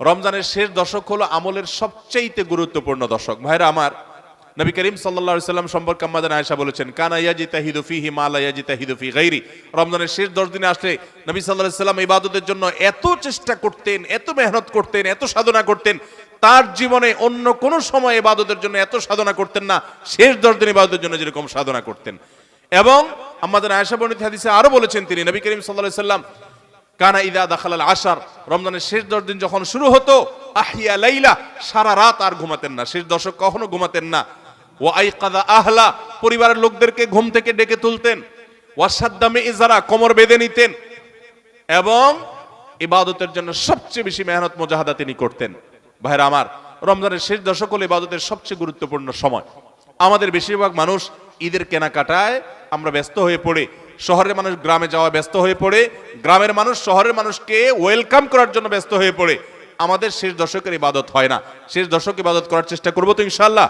রমজানের শেষ দশক হলো আমলের সবচেয়ে গুরুত্বপূর্ণ দশক। ভাইরা আমার, নবী করিম সাল্লাল্লাহু আলাইহি সাল্লাম সম্পর্কে আম্মা জান আয়েশা বলেছেন, কানা ইয়াজিতাহিদু ফীহি মা লা ইয়াজিতাহিদু ফী গায়রি। রমজানের শেষ 10 দিনে আসলে নবী সাল্লাল্লাহু আলাইহি সাল্লাম ইবাদতের জন্য এত চেষ্টা করতেন, এত মেহনত করতেন, এত সাধনা করতেন, তার জীবনে অন্য কোন সময় ইবাদতের জন্য এত সাধনা করতেন না, শেষ 10 দিন ইবাদতের জন্য যেরকম সাধনা করতেন। এবং আম্মা জান আয়েশা বর্ণিত হাদিসে আরো বলেছেন তিনি, নবী করিম সাল্লাল্লাহু আলাইহি সাল্লাম কানা ইদা দাখালাল আশার, রমজানের শেষ 10 দিন যখন শুরু হতো, আহিয়া লাইলা, সারা রাত আর ঘুমাতেন না, শেষ দশক কখনো ঘুমাতেন না। ওয়া আইকাযা আহলা, পরিবারের লোকদেরকে ঘুম থেকে ডেকে তুলতেন। ওয়া সাদ্দা মিযরা, কোমর বেঁধে নিতেন। এবং ইবাদতের জন্য সবচেয়ে বেশি মেহনত মুজাহাদা তিনি করতেন। ভাইরা আমার, রমজানের শেষ দশক হলো ইবাদতের সবচেয়ে গুরুত্বপূর্ণ সময়। আমাদের বেশিরভাগ মানুষ ঈদের কেনাকাটায় আমরা ব্যস্ত হয়ে পড়ে, শহরের মানুষ গ্রামে যাওয়া ব্যস্ত হয়ে পড়ে, গ্রামের মানুষ শহরের মানুষকে ওয়েলকাম করার জন্য ব্যস্ত হয়ে পড়ে। আমাদের শেষ দশকের ইবাদত হয় না। শেষ দশক ইবাদত করার চেষ্টা করবো তো ইনশাআল্লাহ।